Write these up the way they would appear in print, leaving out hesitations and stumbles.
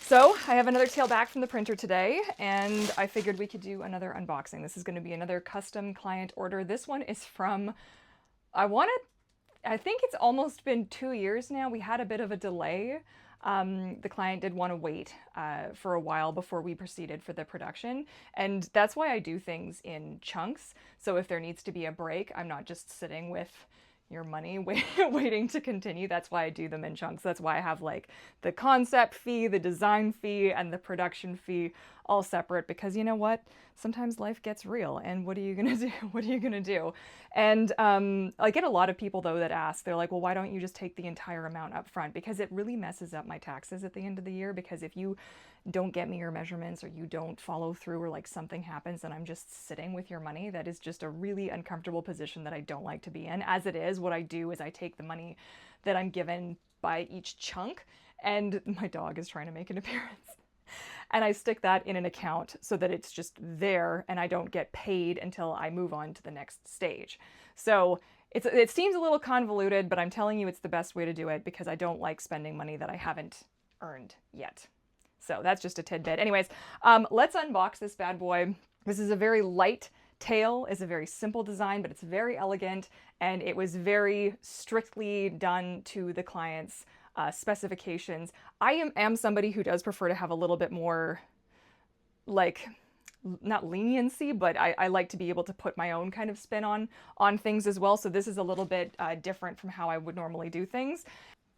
So I have another tail back from the printer today, and I figured we could do another unboxing. This is going to be another custom client order. This one is from, I think it's almost been 2 years now. We had a bit of a delay. The client did want to wait for a while before we proceeded for the production, and that's why I do things in chunks. So if there needs to be a break, I'm not just sitting with your money waiting to continue. That's why I do them in chunks. That's why I have like the concept fee, the design fee, and the production fee all separate, because you know what? Sometimes life gets real, and what are you gonna do? What are you gonna do? And I get a lot of people though that ask, they're like, well, why don't you just take the entire amount up front? Because it really messes up my taxes at the end of the year, because if you don't get me your measurements, or you don't follow through, or like something happens and I'm just sitting with your money, that is just a really uncomfortable position that I don't like to be in. As it is, what I do is I take the money that I'm given by each chunk, and my dog is trying to make an appearance, and I stick that in an account so that it's just there and I don't get paid until I move on to the next stage. So it seems a little convoluted, but I'm telling you it's the best way to do it, because I don't like spending money that I haven't earned yet. So that's just a tidbit. Anyways, let's unbox this bad boy. This is a very light tail. It's a very simple design, but it's very elegant, and it was very strictly done to the client's specifications. I am somebody who does prefer to have a little bit more, like, not leniency, but I like to be able to put my own kind of spin on things as well. So this is a little bit different from how I would normally do things,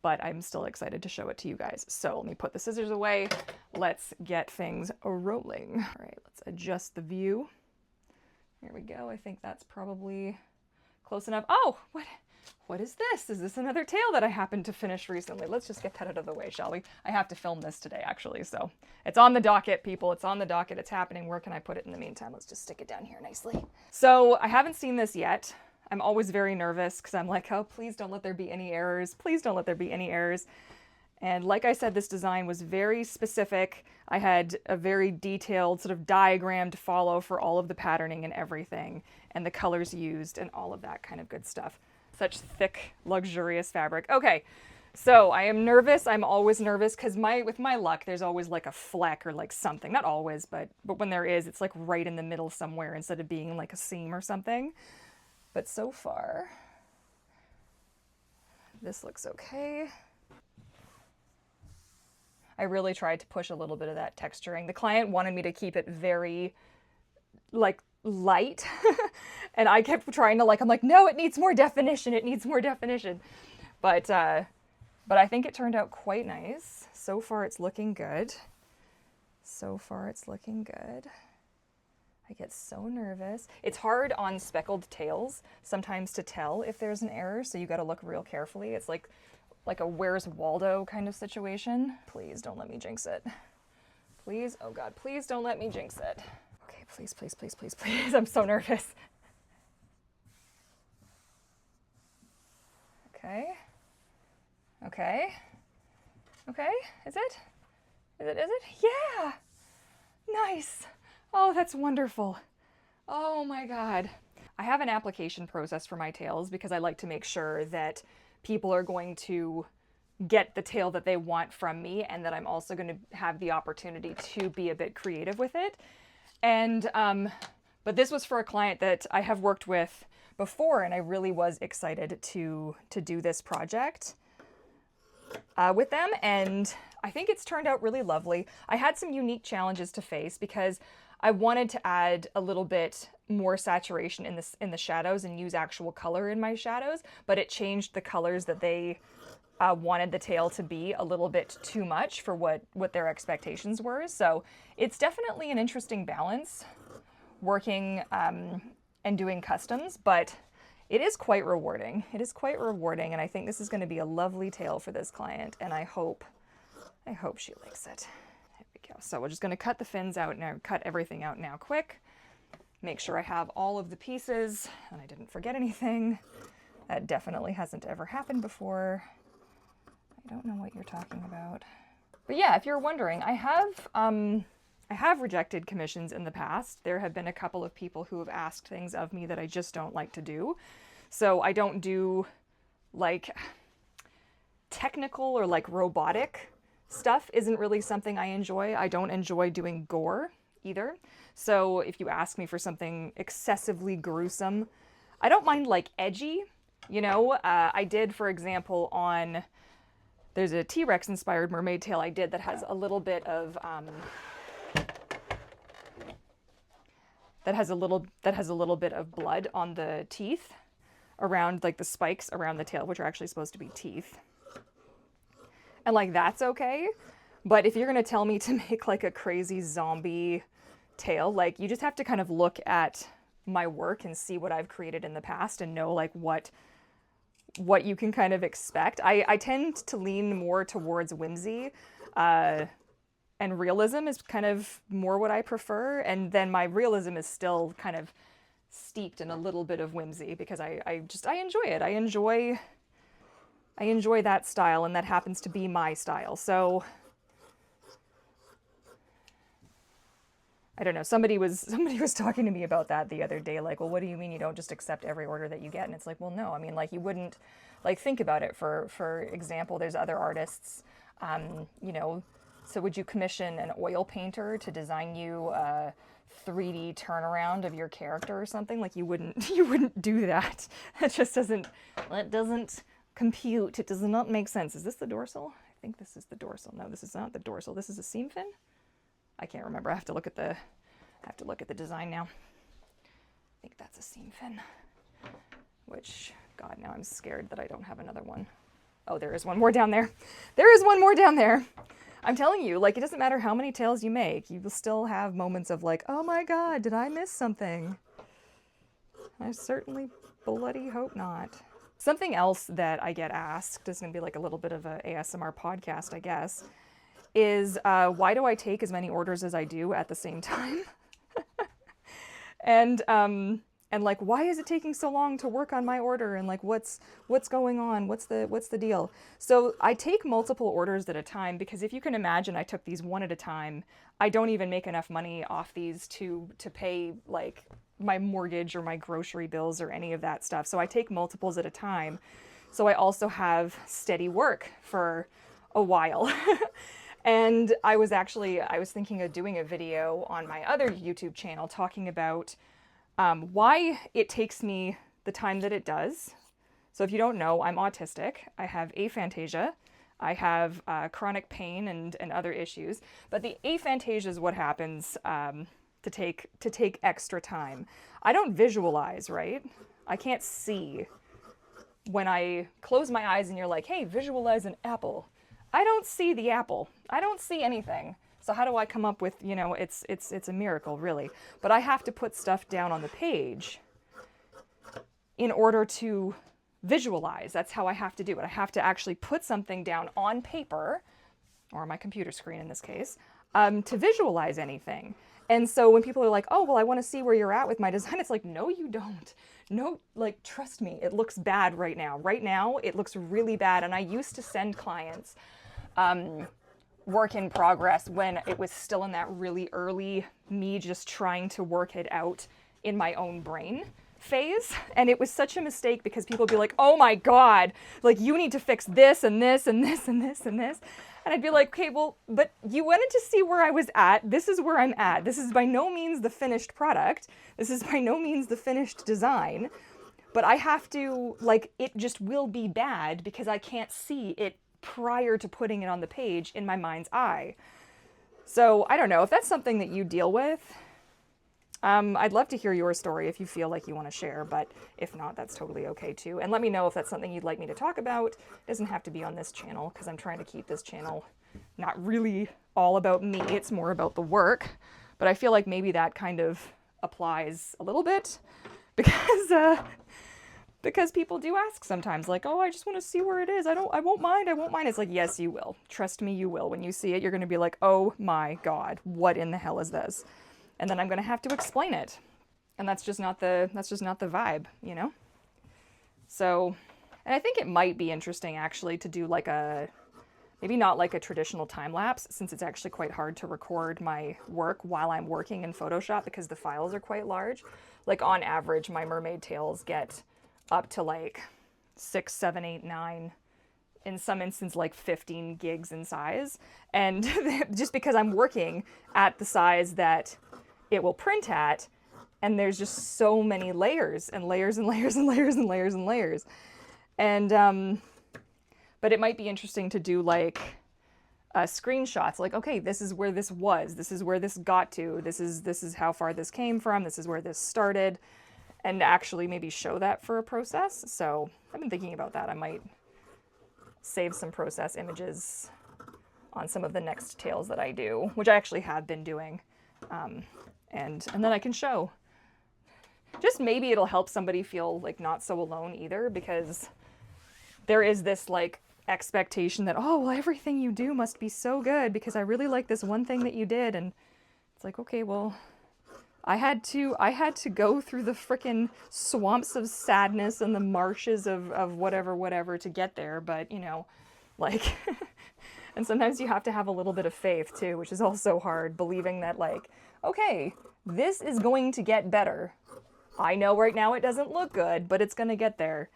but I'm still excited to show it to you guys. So let me put the scissors away. Let's get things rolling. All right, let's adjust the view. Here we go. I think that's probably close enough. Oh, what is this? Is this another tail that I happened to finish recently? Let's just get that out of the way, shall we? I have to film this today, actually, so it's on the docket, people. It's on the docket. It's happening. Where can I put it in the meantime? Let's just stick it down here nicely. So I haven't seen this yet. I'm always very nervous because I'm like, oh, please don't let there be any errors. Please don't let there be any errors. And like I said, this design was very specific. I had a very detailed sort of diagram to follow for all of the patterning and everything, and the colors used and all of that kind of good stuff. Such thick, luxurious fabric. Okay, so I am nervous. I'm always nervous because with my luck, there's always like a fleck or like something. Not always, but when there is, it's like right in the middle somewhere instead of being like a seam or something. But so far, this looks okay. I really tried to push a little bit of that texturing. The client wanted me to keep it very like light and I kept trying to I'm like, no, it needs more definition. It needs more definition. But I think it turned out quite nice. So far it's looking good. So far it's looking good. I get so nervous. It's hard on speckled tails sometimes to tell if there's an error, so you got to look real carefully. It's like a Where's Waldo kind of situation. Please don't let me jinx it. Please, oh God, please don't let me jinx it. Okay, please, please, please, please, please. I'm so nervous. Okay. Okay. Okay, is it? Is it? Yeah! Nice! Oh, that's wonderful. Oh my God. I have an application process for my tails because I like to make sure that people are going to get the tail that they want from me, and that I'm also going to have the opportunity to be a bit creative with it. And, but this was for a client that I have worked with before, and I really was excited to do this project with them, and I think it's turned out really lovely. I had some unique challenges to face because I wanted to add a little bit more saturation in the shadows and use actual color in my shadows, but it changed the colors that they wanted the tail to be a little bit too much for what their expectations were. So it's definitely an interesting balance working and doing customs, but it is quite rewarding. It is quite rewarding, and I think this is going to be a lovely tail for this client, and I hope she likes it. There we go. So we're just going to cut the fins out now, cut everything out now quick. Make sure I have all of the pieces, and I didn't forget anything. That definitely hasn't ever happened before. I don't know what you're talking about. But yeah, if you're wondering, I have rejected commissions in the past. There have been a couple of people who have asked things of me that I just don't like to do. So I don't do like technical or like robotic stuff isn't really something I enjoy. I don't enjoy doing gore either. So if you ask me for something excessively gruesome, I don't mind like edgy, you know. I did, for example, there's a T-Rex inspired mermaid tail I did that has a little bit of that has a little bit of blood on the teeth around, like the spikes around the tail, which are actually supposed to be teeth. And like, that's okay. But if you're gonna tell me to make like a crazy zombie tail, like, you just have to kind of look at my work and see what I've created in the past and know like what you can kind of expect. I tend to lean more towards whimsy, and realism is kind of more what I prefer. And then my realism is still kind of steeped in a little bit of whimsy because I enjoy it. I enjoy that style, and that happens to be my style. So I don't know, somebody was talking to me about that the other day, like, well, what do you mean you don't just accept every order that you get? And it's like, well, no, I mean, like, you wouldn't, like, think about it. For example, there's other artists, you know, so would you commission an oil painter to design you a 3D turnaround of your character or something? Like, you wouldn't do that. That just doesn't compute. It does not make sense. Is this the dorsal? I think this is the dorsal. No, this is not the dorsal. This is a seam fin? I can't remember. I have to look at the design now. I think that's a seam fin. Which, God, now I'm scared that I don't have another one. Oh, there is one more down there. There is one more down there. I'm telling you, like, it doesn't matter how many tails you make, you will still have moments of like, oh my God, did I miss something? I certainly bloody hope not. Something else that I get asked, is going to be like a little bit of a ASMR podcast, I guess, is why do I take as many orders as I do at the same time? And like, why is it taking so long to work on my order? And like, what's going on? What's the deal? So I take multiple orders at a time because if you can imagine, I took these one at a time. I don't even make enough money off these to pay like my mortgage or my grocery bills or any of that stuff. So I take multiples at a time. So I also have steady work for a while. And I was thinking of doing a video on my other YouTube channel talking about why it takes me the time that it does. So if you don't know, I'm autistic. I have aphantasia. I have chronic pain and other issues. But the aphantasia is what happens to take extra time. I don't visualize, right? I can't see. When I close my eyes and you're like, hey, visualize an apple. I don't see the apple. I don't see anything. So how do I come up with, you know, it's a miracle, really. But I have to put stuff down on the page in order to visualize. That's how I have to do it. I have to actually put something down on paper, or my computer screen in this case, to visualize anything. And so when people are like, oh, well, I want to see where you're at with my design, it's like, no, you don't. No, like, trust me, it looks bad right now. Right now, it looks really bad. And I used to send clients work in progress when it was still in that really early me just trying to work it out in my own brain phase. And it was such a mistake because people would be like, oh my God, like, you need to fix this and this and this and this and this. And I'd be like, okay, well, but you wanted to see where I was at. This is where I'm at. This is by no means the finished product. This is by no means the finished design. But I have to, like, it just will be bad because I can't see it prior to putting it on the page in my mind's eye. So I don't know if that's something that you deal with. I'd love to hear your story if you feel like you want to share, but if not, that's totally okay too. And let me know if that's something you'd like me to talk about. It doesn't have to be on this channel because I'm trying to keep this channel not really all about me. It's more about the work, but I feel like maybe that kind of applies a little bit because people do ask sometimes, like, oh, I just want to see where it is. I won't mind. It's like, yes, you will. Trust me, you will. When you see it, you're going to be like, oh my God, what in the hell is this? And then I'm going to have to explain it. And that's just not the vibe, you know? So, and I think it might be interesting actually to do like maybe not like a traditional time lapse, since it's actually quite hard to record my work while I'm working in Photoshop because the files are quite large. Like on average, my mermaid tails get up to like 6, 7, 8, 9 in some instances like 15 gigs in size. And just because I'm working at the size that it will print at, and there's just so many layers and layers and layers and layers and layers and layers. And, but it might be interesting to do like screenshots, like, okay, this is where this was, this is where this got to, this is how far this came from, this is where this started, and actually maybe show that for a process. So I've been thinking about that. I might save some process images on some of the next tails that I do, which I actually have been doing. And then I can show. Just maybe it'll help somebody feel like not so alone either, because there is this like expectation that, oh, well, everything you do must be so good because I really like this one thing that you did. And it's like, okay, well, I had to go through the frickin' swamps of sadness and the marshes of whatever to get there. But, you know, like, and sometimes you have to have a little bit of faith too, which is also hard, believing that like, okay, this is going to get better. I know right now it doesn't look good, but it's going to get there.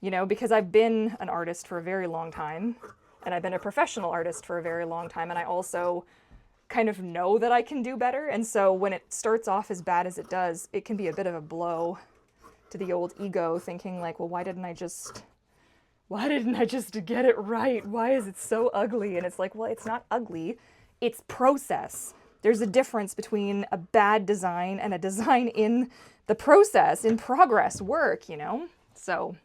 You know, because I've been an artist for a very long time, and I've been a professional artist for a very long time, and I also kind of know that I can do better. And so when it starts off as bad as it does, it can be a bit of a blow to the old ego, thinking like, well, why didn't I just get it right? Why is it so ugly? And it's like, well, it's not ugly, it's process. There's a difference between a bad design and a design in the process, in progress work, you know? So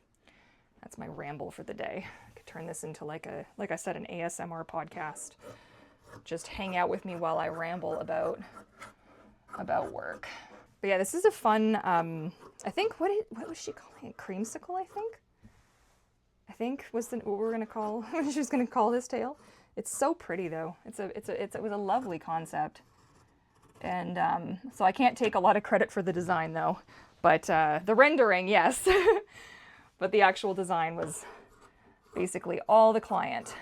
that's my ramble for the day. I could turn this into like I said, an ASMR podcast. Just hang out with me while I ramble about work. But yeah, this is a fun, I think, what was she calling it? Creamsicle, I think was what we're gonna call, what she was gonna call this tail. It's so pretty though. It was a lovely concept. And so I can't take a lot of credit for the design though, but the rendering, yes. But the actual design was basically all the client.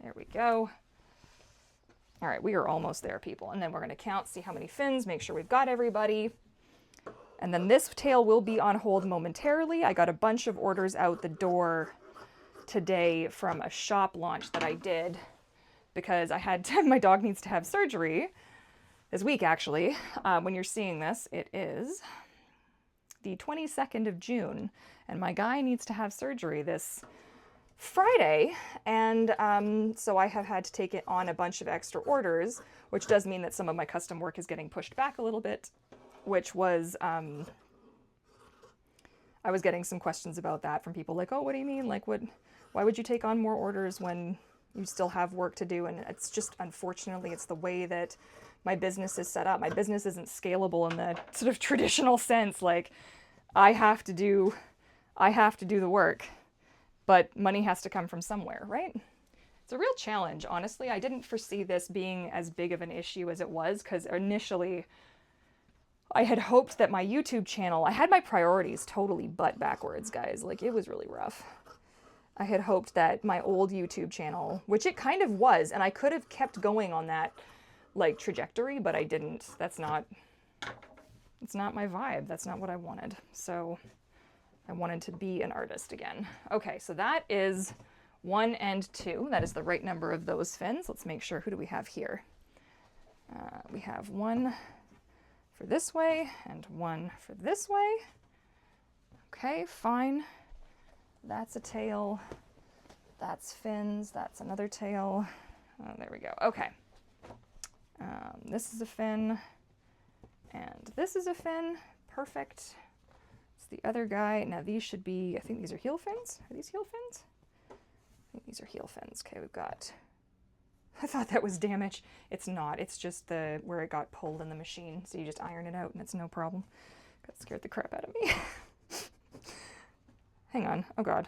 There we go. All right, we are almost there, people. And then we're gonna count, see how many fins, make sure we've got everybody. And then this tail will be on hold momentarily. I got a bunch of orders out the door today from a shop launch that I did because I had my dog needs to have surgery this week, actually. When you're seeing this, it is the 22nd of June, and my guy needs to have surgery this Friday, and so I have had to take it on a bunch of extra orders, which does mean that some of my custom work is getting pushed back a little bit, which was, I was getting some questions about that from people like, oh, what do you mean? Like, why would you take on more orders when you still have work to do? And it's just, unfortunately, it's the way that my business is set up. My business isn't scalable in the sort of traditional sense. Like, I have to do the work, but money has to come from somewhere, right? It's a real challenge, honestly. I didn't foresee this being as big of an issue as it was, because initially I had hoped that my YouTube channel, I had my priorities totally butt backwards, guys. Like, it was really rough. I had hoped that my old YouTube channel, which it kind of was, and I could have kept going on that like trajectory, but I didn't. It's not my vibe. That's not what I wanted. So I wanted to be an artist again. Okay, so that is 1 and 2. That is the right number of those fins. Let's make sure, who do we have here? We have 1 for this way and 1 for this way. Okay, fine. That's a tail. That's fins. That's another tail. Oh, there we go. Okay. This is a fin. And this is a fin. Perfect. It's the other guy. Now these should be, I think these are heel fins. Are these heel fins? I think these are heel fins. Okay, we've got, I thought that was damage. It's not. It's just where it got pulled in the machine. So you just iron it out and it's no problem. That scared the crap out of me. Hang on. Oh, God.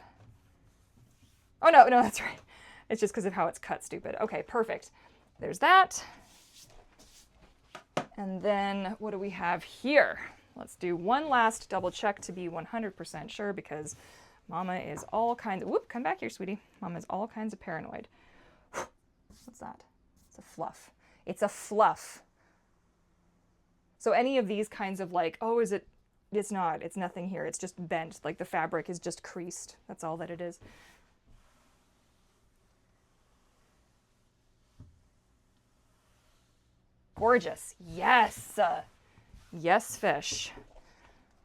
Oh, no, that's right. It's just because of how it's cut, stupid. Okay, perfect. There's that. And then what do we have here? Let's do one last double check to be 100% sure, because Mama is all kinds of, whoop, come back here, sweetie. Mama is all kinds of paranoid. What's that? It's a fluff. It's a fluff. So any of these kinds of like, oh, is it It's not. It's nothing here. It's just bent. Like the fabric is just creased. That's all that it is. Gorgeous. Yes. Yes, fish.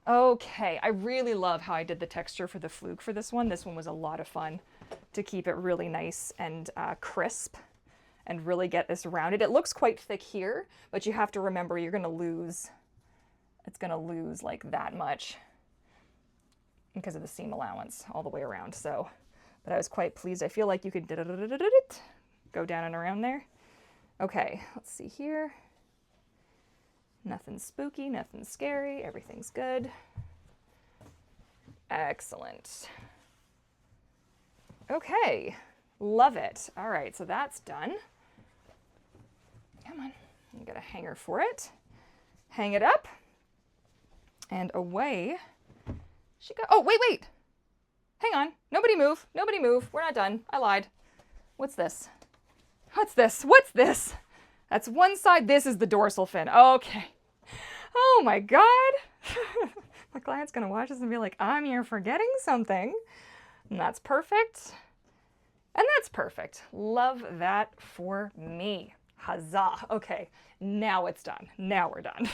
Okay. I really love how I did the texture for the fluke for this one. This one was a lot of fun to keep it really nice and crisp and really get this rounded. It looks quite thick here, but you have to remember you're going to lose, it's going to lose like that much because of the seam allowance all the way around. So, but I was quite pleased. I feel like you could go down and around there. Okay, let's see here. Nothing spooky, nothing scary, everything's good. Excellent. Okay, love it. All right, so that's done. Come on, you got a hanger for it. Hang it up, and away she goes. Oh, wait. Hang on, nobody move, nobody move. We're not done, I lied. What's this? What's this? What's this? That's one side. This is the dorsal fin. Okay. Oh my God. My client's going to watch this and be like, I'm here forgetting something. And that's perfect. And that's perfect. Love that for me. Huzzah. Okay. Now it's done. Now we're done.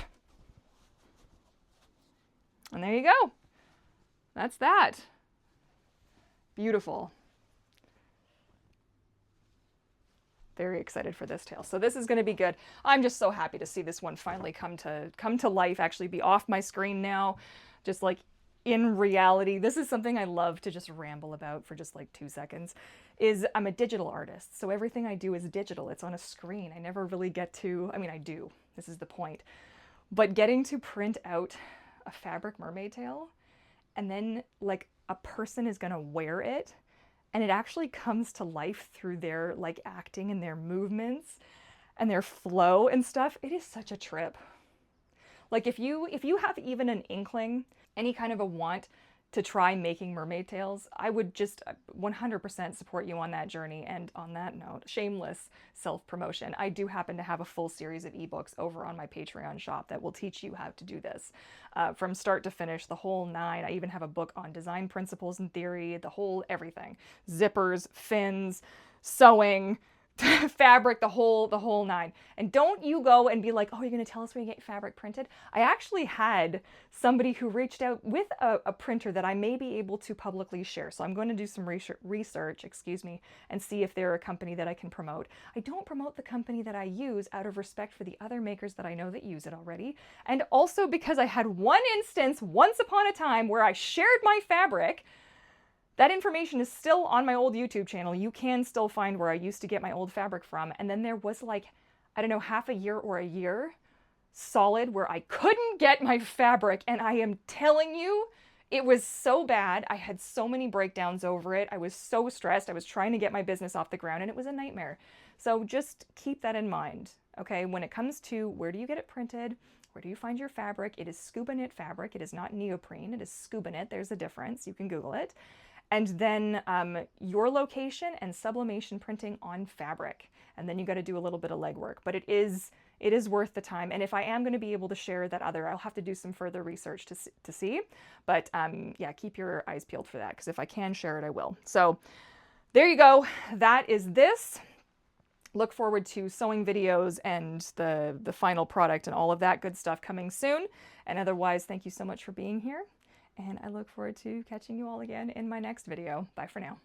And there you go. That's that. Beautiful. Very excited for this tail. So this is going to be good. I'm just so happy to see this one finally come to life, actually be off my screen now, just like in reality. This is something I love to just ramble about for just like 2 seconds, is I'm a digital artist. So everything I do is digital. It's on a screen. I never really get to, I mean, I do. This is the point. But getting to print out a fabric mermaid tail and then like a person is going to wear it, and it actually comes to life through their like acting and their movements and their flow and stuff. It is such a trip. Like if you have even an inkling, any kind of a want to try making mermaid tails, I would just 100% support you on that journey. And on that note, shameless self-promotion, I do happen to have a full series of ebooks over on my Patreon shop that will teach you how to do this from start to finish, the whole 9. I even have a book on design principles and theory, the whole everything. Zippers, fins, sewing, fabric, the whole 9. And don't you go and be like, oh, you're going to tell us where you get fabric printed? I actually had somebody who reached out with a printer that I may be able to publicly share. So I'm going to do some research, and see if they're a company that I can promote. I don't promote the company that I use out of respect for the other makers that I know that use it already. And also because I had one instance once upon a time where I shared my fabric. That information is still on my old YouTube channel. You can still find where I used to get my old fabric from. And then there was like, I don't know, half a year or a year solid where I couldn't get my fabric. And I am telling you, it was so bad. I had so many breakdowns over it. I was so stressed. I was trying to get my business off the ground and it was a nightmare. So just keep that in mind, okay? When it comes to where do you get it printed? Where do you find your fabric? It is scuba knit fabric. It is not neoprene. It is scuba knit. There's a difference. You can Google it. And then your location and sublimation printing on fabric. And then you got to do a little bit of legwork, but it is worth the time. And if I am going to be able to share that other, I'll have to do some further research to see. But yeah, keep your eyes peeled for that, because if I can share it, I will. So there you go. That is this. Look forward to sewing videos and the final product and all of that good stuff coming soon. And otherwise, thank you so much for being here. And I look forward to catching you all again in my next video. Bye for now.